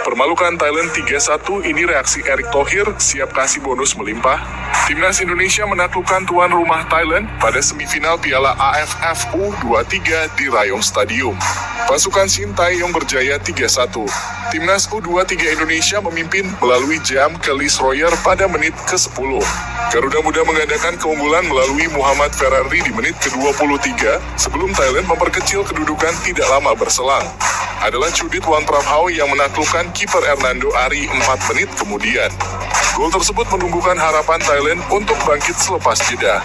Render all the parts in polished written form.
Permalukan Thailand 3-1, ini reaksi Erick Thohir, siap kasih bonus melimpah. Timnas Indonesia menaklukkan tuan rumah Thailand pada semifinal Piala AFF U23 di Rayong Stadium. Pasukan Shin Tae-yong berjaya 3-1. Timnas U23 Indonesia memimpin melalui jam Kelly Schroyer pada menit ke-10. Garuda Muda menggandakan keunggulan melalui Muhammad Ferrari di menit ke-23 sebelum Thailand memperkecil kedudukan tidak lama berselang. Adalah Chudit Wonpraphaw yang menaklukkan kiper Hernando Ari 4 menit kemudian. Gol tersebut menumbuhkan harapan Thailand untuk bangkit selepas jeda.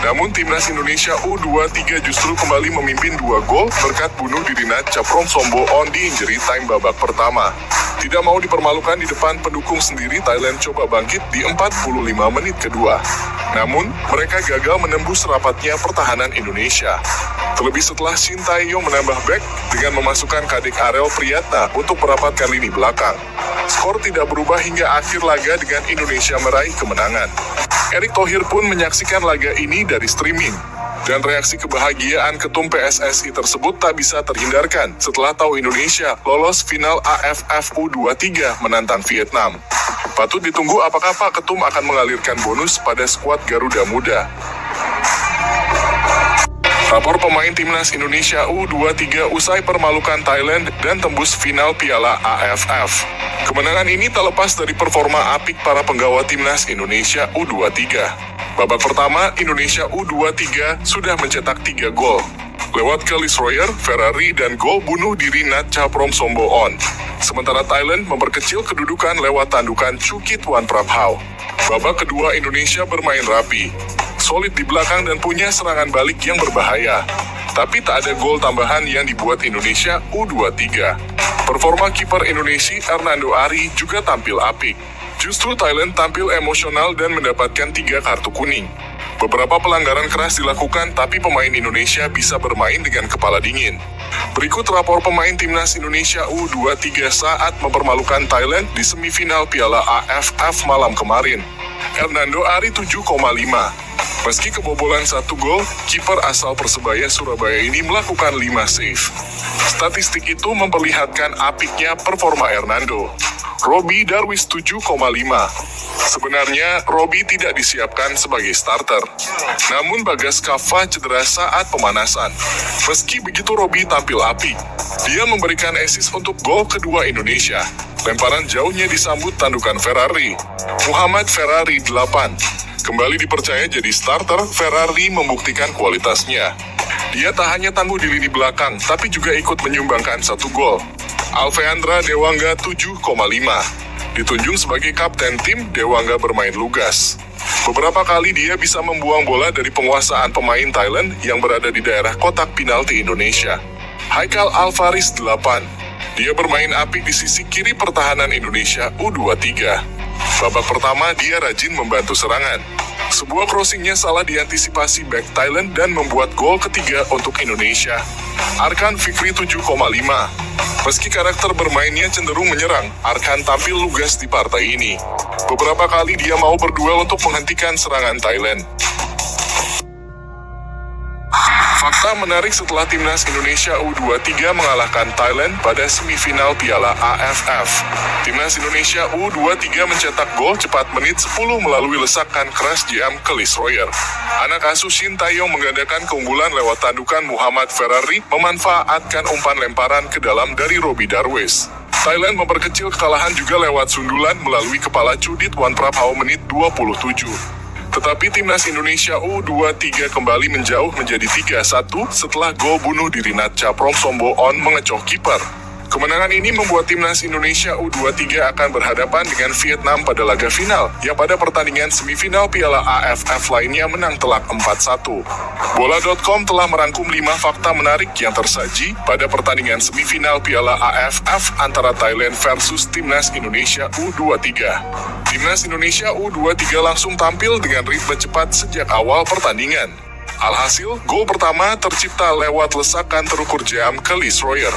Namun timnas Indonesia U23 justru kembali memimpin 2 gol berkat bunuh diri Chaprom Somboon di injury time babak pertama. Tidak mau dipermalukan di depan pendukung sendiri, Thailand coba bangkit di 45 menit kedua. Namun, mereka gagal menembus rapatnya pertahanan Indonesia. Terlebih setelah Shin Tae-yong menambah back dengan memasukkan Kadek Arel Priyatna untuk merapatkan lini belakang. Skor tidak berubah hingga akhir laga dengan Indonesia meraih kemenangan. Erick Thohir pun menyaksikan laga ini dari streaming. Dan reaksi kebahagiaan ketum PSSI tersebut tak bisa terhindarkan setelah tahu Indonesia lolos final AFF U23 menantang Vietnam. Patut ditunggu apakah Pak Ketum akan mengalirkan bonus pada skuad Garuda Muda. Rapor pemain timnas Indonesia U23 usai permalukan Thailand dan tembus final Piala AFF. Kemenangan ini tak lepas dari performa apik para penggawa timnas Indonesia U23. Babak pertama, Indonesia U23 sudah mencetak 3 gol. Lewat Kelly Schroyer, Ferrari, dan gol bunuh diri Chaprom Somboon. Sementara Thailand memperkecil kedudukan lewat tandukan Chudit Wonpraphaw. Babak kedua, Indonesia bermain rapi, solid di belakang dan punya serangan balik yang berbahaya. Tapi tak ada gol tambahan yang dibuat Indonesia U23. Performa kiper Indonesia Hernando Ari juga tampil apik. Justru Thailand tampil emosional dan mendapatkan 3 kartu kuning. Beberapa pelanggaran keras dilakukan, tapi pemain Indonesia bisa bermain dengan kepala dingin. Berikut rapor pemain timnas Indonesia U23 saat mempermalukan Thailand di semifinal Piala AFF malam kemarin. Hernando Ari 7,5. Meski kebobolan 1 gol, kiper asal Persebaya Surabaya ini melakukan 5 save. Statistik itu memperlihatkan apiknya performa Hernando. Robby Darwish 7,5. Sebenarnya, Robby tidak disiapkan sebagai starter. Namun Bagas Kava cedera saat pemanasan. Meski begitu, Robby tampil apik. Dia memberikan assist untuk gol kedua Indonesia. Lemparan jauhnya disambut tandukan Ferrari. Muhammad Ferrari 8. Kembali dipercaya jadi starter, Ferrari membuktikan kualitasnya. Dia tak hanya tangguh di lini belakang, tapi juga ikut menyumbangkan 1 gol. Alveandra Dewangga 7,5. Ditunjuk sebagai kapten tim, Dewangga bermain lugas. Beberapa kali dia bisa membuang bola dari penguasaan pemain Thailand yang berada di daerah kotak penalti Indonesia. Haikal Alvaris 8. Dia bermain apik di sisi kiri pertahanan Indonesia U23. Babak pertama dia rajin membantu serangan. Sebuah crossingnya salah diantisipasi back Thailand dan membuat gol ketiga untuk Indonesia. Arkan Fikri 7,5. Meski karakter bermainnya cenderung menyerang, Arkan tampil lugas di partai ini. Beberapa kali dia mau berduel untuk menghentikan serangan Thailand. Fakta menarik setelah timnas Indonesia U23 mengalahkan Thailand pada semifinal Piala AFF. Timnas Indonesia U23 mencetak gol cepat menit 10 melalui lesakan keras jam Kelly Schroyer. Anak asuh Shin Tae-yong menggandakan keunggulan lewat tandukan Muhammad Ferrari memanfaatkan umpan lemparan ke dalam dari Robby Darwish. Thailand memperkecil kekalahan juga lewat sundulan melalui kepala Chudit Wonpraphaw menit 27. Tetapi timnas Indonesia U23 kembali menjauh menjadi 3-1 setelah gol bunuh diri Chaprom Somboon mengecoh kiper. Kemenangan ini membuat timnas Indonesia U23 akan berhadapan dengan Vietnam pada laga final, yang pada pertandingan semifinal Piala AFF lainnya menang telak 4-1. Bola.com telah merangkum 5 fakta menarik yang tersaji pada pertandingan semifinal Piala AFF antara Thailand versus timnas Indonesia U23. Timnas Indonesia U23 langsung tampil dengan ritme cepat sejak awal pertandingan. Alhasil, gol pertama tercipta lewat lesakan terukur jam Kelly Schroyer.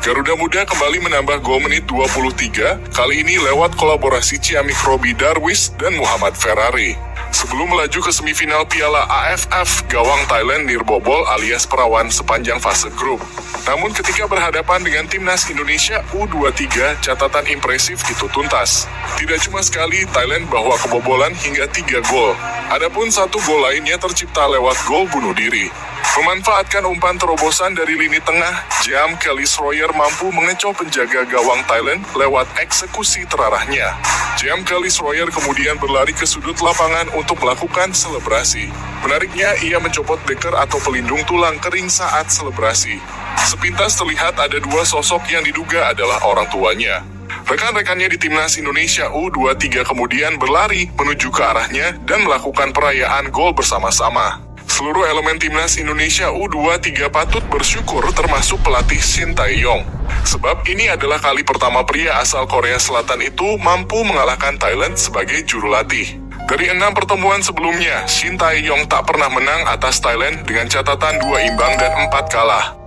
Garuda Muda kembali menambah gol menit 23, kali ini lewat kolaborasi ciamik Robby Darwish dan Muhammad Ferrari. Sebelum melaju ke semifinal Piala AFF, gawang Thailand nirbobol alias perawan sepanjang fase grup. Namun ketika berhadapan dengan timnas Indonesia U23, catatan impresif itu tuntas. Tidak cuma sekali, Thailand bawa kebobolan hingga 3 gol. Adapun 1 gol lainnya tercipta lewat gol bunuh diri. Memanfaatkan umpan terobosan dari lini tengah, Jam Kelly-Sroyer mampu mengecoh penjaga gawang Thailand lewat eksekusi terarahnya. Jam Kelly-Sroyer kemudian berlari ke sudut lapangan untuk melakukan selebrasi. Menariknya, ia mencopot deker atau pelindung tulang kering saat selebrasi. Sepintas terlihat ada 2 sosok yang diduga adalah orang tuanya. Rekan-rekannya di timnas Indonesia U23 kemudian berlari menuju ke arahnya dan melakukan perayaan gol bersama-sama. Seluruh elemen timnas Indonesia U23 patut bersyukur termasuk pelatih Shin Tae-yong. Sebab ini adalah kali pertama pria asal Korea Selatan itu mampu mengalahkan Thailand sebagai juru latih. Dari 6 pertemuan sebelumnya, Shin Tae-yong tak pernah menang atas Thailand dengan catatan 2 imbang dan 4 kalah.